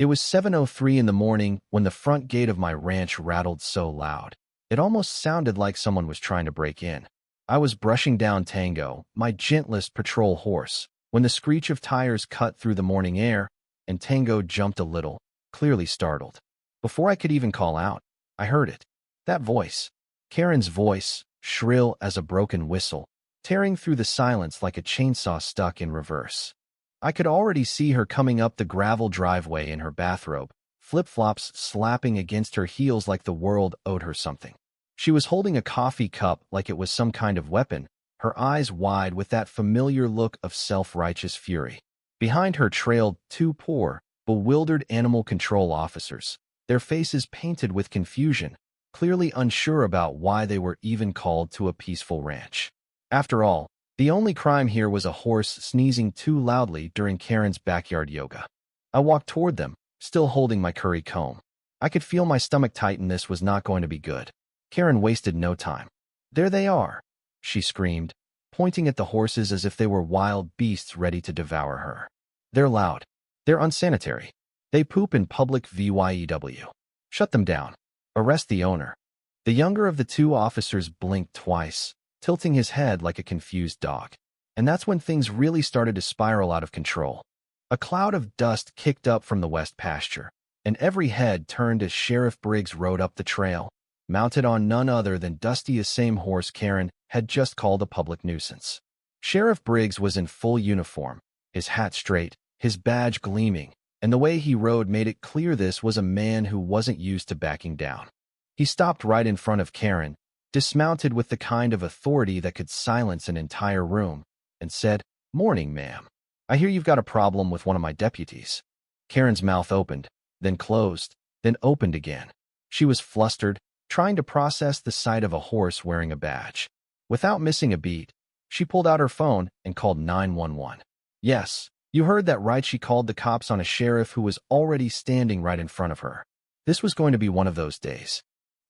It was 7:03 in the morning when the front gate of my ranch rattled so loud. It almost sounded like someone was trying to break in. I was brushing down Tango, my gentlest patrol horse, when the screech of tires cut through the morning air, and Tango jumped a little, clearly startled. Before I could even call out, I heard it. That voice. Karen's voice, shrill as a broken whistle, tearing through the silence like a chainsaw stuck in reverse. I could already see her coming up the gravel driveway in her bathrobe, flip-flops slapping against her heels like the world owed her something. She was holding a coffee cup like it was some kind of weapon, her eyes wide with that familiar look of self-righteous fury. Behind her trailed two poor, bewildered animal control officers, their faces painted with confusion, clearly unsure about why they were even called to a peaceful ranch. After all, the only crime here was a horse sneezing too loudly during Karen's backyard yoga. I walked toward them, still holding my curry comb. I could feel my stomach tighten. This was not going to be good. Karen wasted no time. "There they are," she screamed, pointing at the horses as if they were wild beasts ready to devour her. "They're loud. They're unsanitary. They poop in public VYEW. Shut them down. Arrest the owner." The younger of the two officers blinked twice, tilting his head like a confused dog. And that's when things really started to spiral out of control. A cloud of dust kicked up from the west pasture, and every head turned as Sheriff Briggs rode up the trail, mounted on none other than Dusty's same horse Karen had just called a public nuisance. Sheriff Briggs was in full uniform, his hat straight, his badge gleaming, and the way he rode made it clear this was a man who wasn't used to backing down. He stopped right in front of Karen, dismounted with the kind of authority that could silence an entire room, and said, "Morning, ma'am. I hear you've got a problem with one of my deputies." Karen's mouth opened, then closed, then opened again. She was flustered, trying to process the sight of a horse wearing a badge. Without missing a beat, she pulled out her phone and called 911. "Yes, you heard that right," she called the cops on a sheriff who was already standing right in front of her. This was going to be one of those days.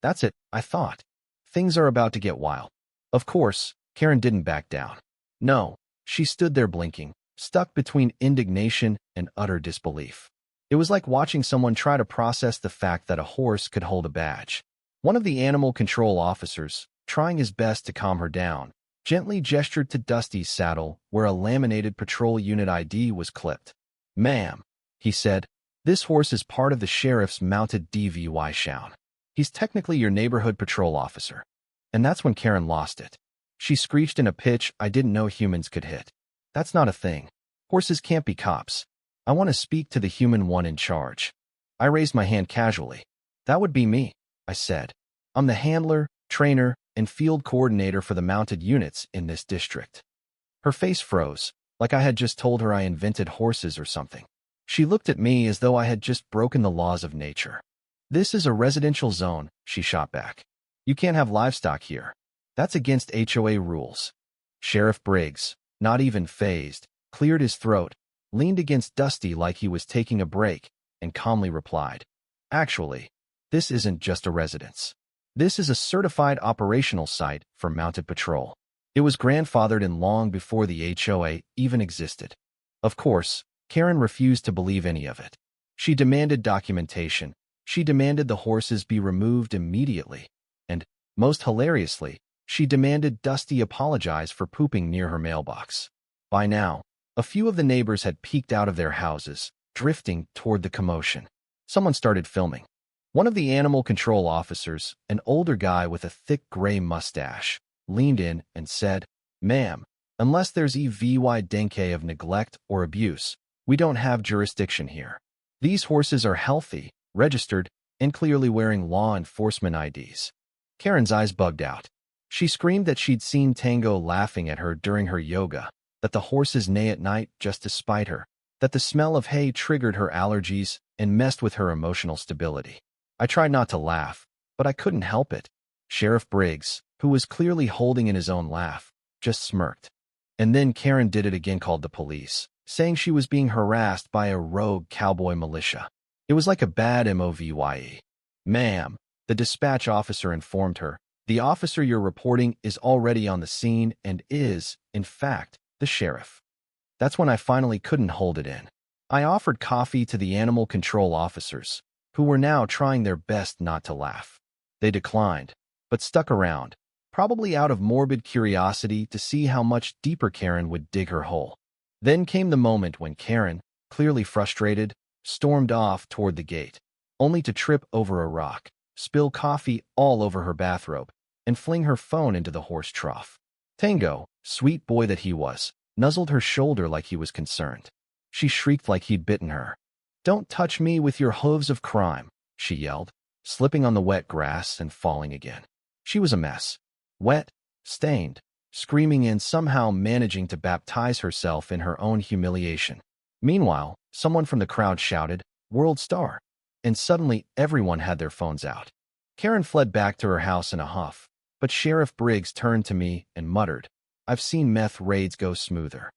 That's it, I thought. Things are about to get wild. Of course, Karen didn't back down. No, she stood there blinking, stuck between indignation and utter disbelief. It was like watching someone try to process the fact that a horse could hold a badge. One of the animal control officers, trying his best to calm her down, gently gestured to Dusty's saddle where a laminated patrol unit ID was clipped. "Ma'am," he said, "this horse is part of the sheriff's mounted DVY shown. He's technically your neighborhood patrol officer." And that's when Karen lost it. She screeched in a pitch I didn't know humans could hit. "That's not a thing. Horses can't be cops. I want to speak to the human one in charge." I raised my hand casually. "That would be me," I said. "I'm the handler, trainer, and field coordinator for the mounted units in this district." Her face froze, like I had just told her I invented horses or something. She looked at me as though I had just broken the laws of nature. "This is a residential zone," she shot back. "You can't have livestock here. That's against HOA rules." Sheriff Briggs, not even fazed, cleared his throat, leaned against Dusty like he was taking a break, and calmly replied, "Actually, this isn't just a residence. This is a certified operational site for mounted patrol. It was grandfathered in long before the HOA even existed." Of course, Karen refused to believe any of it. She demanded documentation. She demanded the horses be removed immediately. And, most hilariously, she demanded Dusty apologize for pooping near her mailbox. By now, a few of the neighbors had peeked out of their houses, drifting toward the commotion. Someone started filming. One of the animal control officers, an older guy with a thick gray mustache, leaned in and said, "Ma'am, unless there's evidence of neglect or abuse, we don't have jurisdiction here. These horses are healthy, registered, and clearly wearing law enforcement IDs." Karen's eyes bugged out. She screamed that she'd seen Tango laughing at her during her yoga, that the horses neigh at night just to spite her, that the smell of hay triggered her allergies and messed with her emotional stability. I tried not to laugh, but I couldn't help it. Sheriff Briggs, who was clearly holding in his own laugh, just smirked. And then Karen did it again, called the police, saying she was being harassed by a rogue cowboy militia. It was like a bad movie. "Ma'am," the dispatch officer informed her, "the officer you're reporting is already on the scene and is, in fact, the sheriff." That's when I finally couldn't hold it in. I offered coffee to the animal control officers, who were now trying their best not to laugh. They declined, but stuck around, probably out of morbid curiosity to see how much deeper Karen would dig her hole. Then came the moment when Karen, clearly frustrated, stormed off toward the gate, only to trip over a rock, spill coffee all over her bathrobe, and fling her phone into the horse trough. Tango, sweet boy that he was, nuzzled her shoulder like he was concerned. She shrieked like he'd bitten her. "Don't touch me with your hooves of crime," she yelled, slipping on the wet grass and falling again. She was a mess. Wet, stained, screaming and somehow managing to baptize herself in her own humiliation. Meanwhile, someone from the crowd shouted, "World star!" And suddenly everyone had their phones out. Karen fled back to her house in a huff, but Sheriff Briggs turned to me and muttered, "I've seen meth raids go smoother."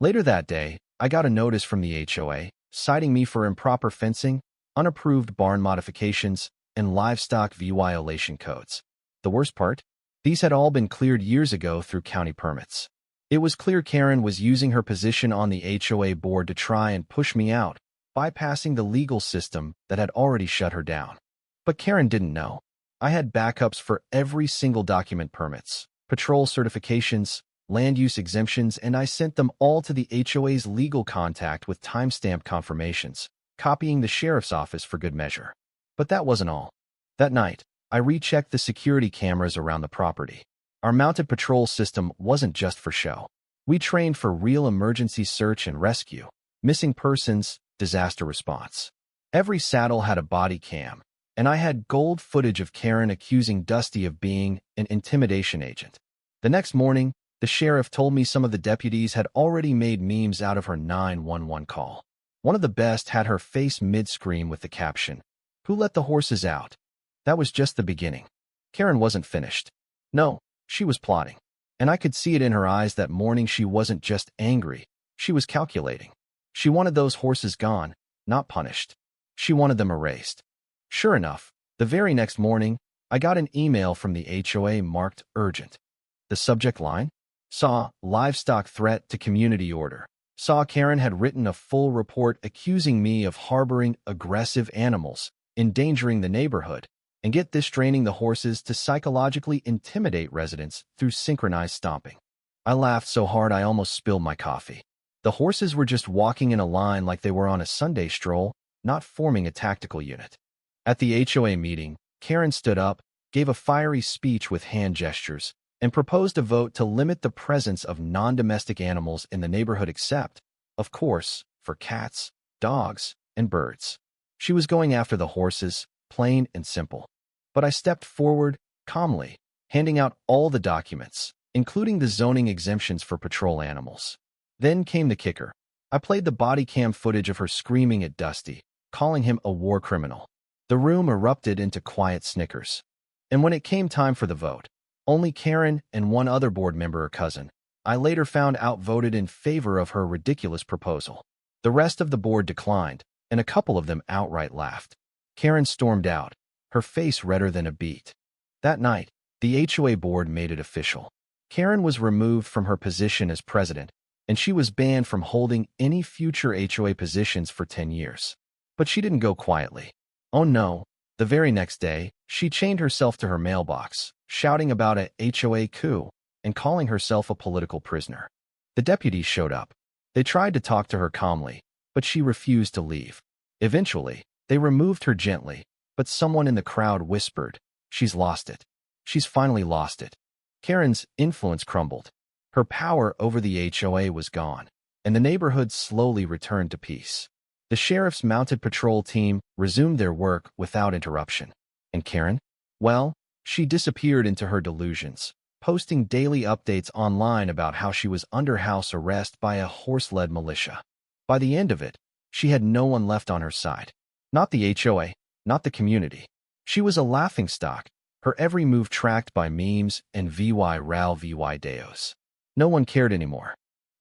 Later that day, I got a notice from the HOA, citing me for improper fencing, unapproved barn modifications, and livestock violation codes. The worst part? These had all been cleared years ago through county permits. It was clear Karen was using her position on the HOA board to try and push me out, bypassing the legal system that had already shut her down. But Karen didn't know. I had backups for every single document: permits, patrol certifications, land use exemptions, and I sent them all to the HOA's legal contact with timestamp confirmations, copying the sheriff's office for good measure. But that wasn't all. That night, I rechecked the security cameras around the property. Our mounted patrol system wasn't just for show. We trained for real emergency search and rescue, missing persons, disaster response. Every saddle had a body cam, and I had gold footage of Karen accusing Dusty of being an intimidation agent. The next morning, the sheriff told me some of the deputies had already made memes out of her 911 call. One of the best had her face mid-scream with the caption, "Who let the horses out?" That was just the beginning. Karen wasn't finished. No, she was plotting. And I could see it in her eyes that morning. She wasn't just angry. She was calculating. She wanted those horses gone, not punished. She wanted them erased. Sure enough, the very next morning, I got an email from the HOA marked urgent. The subject line? Saw livestock threat to community order. Saw Karen had written a full report accusing me of harboring aggressive animals, endangering the neighborhood, and get this, training the horses to psychologically intimidate residents through synchronized stomping. I laughed so hard I almost spilled my coffee. The horses were just walking in a line like they were on a Sunday stroll, not forming a tactical unit. At the HOA meeting, Karen stood up, gave a fiery speech with hand gestures, and proposed a vote to limit the presence of non-domestic animals in the neighborhood except, of course, for cats, dogs, and birds. She was going after the horses, plain and simple. But I stepped forward, calmly, handing out all the documents, including the zoning exemptions for patrol animals. Then came the kicker. I played the body cam footage of her screaming at Dusty, calling him a war criminal. The room erupted into quiet snickers. And when it came time for the vote, only Karen and one other board member or cousin, I later found out, voted in favor of her ridiculous proposal. The rest of the board declined, and a couple of them outright laughed. Karen stormed out, her face redder than a beet. That night, the HOA board made it official. Karen was removed from her position as president, and she was banned from holding any future HOA positions for 10 years. But she didn't go quietly. Oh no, the very next day, she chained herself to her mailbox, shouting about a HOA coup and calling herself a political prisoner. The deputies showed up. They tried to talk to her calmly, but she refused to leave. Eventually, they removed her gently, but someone in the crowd whispered, "She's lost it. She's finally lost it." Karen's influence crumbled. Her power over the HOA was gone, and the neighborhood slowly returned to peace. The sheriff's mounted patrol team resumed their work without interruption. And Karen? Well, she disappeared into her delusions, posting daily updates online about how she was under house arrest by a horse-led militia. By the end of it, she had no one left on her side. Not the HOA, not the community. She was a laughingstock, her every move tracked by memes and VY Deos. No one cared anymore.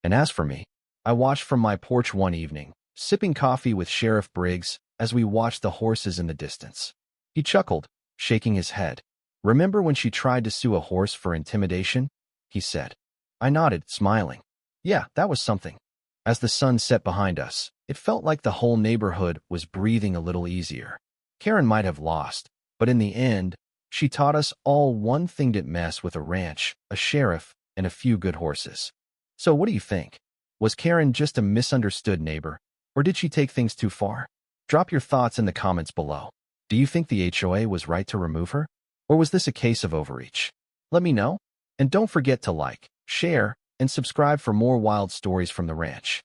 And as for me, I watched from my porch one evening, sipping coffee with Sheriff Briggs as we watched the horses in the distance. He chuckled, shaking his head. "Remember when she tried to sue a horse for intimidation?" he said. I nodded, smiling. "Yeah, that was something." As the sun set behind us, it felt like the whole neighborhood was breathing a little easier. Karen might have lost, but in the end, she taught us all one thing: didn't mess with a ranch, a sheriff, and a few good horses. So what do you think? Was Karen just a misunderstood neighbor, or did she take things too far? Drop your thoughts in the comments below. Do you think the HOA was right to remove her? Or was this a case of overreach? Let me know. And don't forget to like, share, and subscribe for more wild stories from the ranch.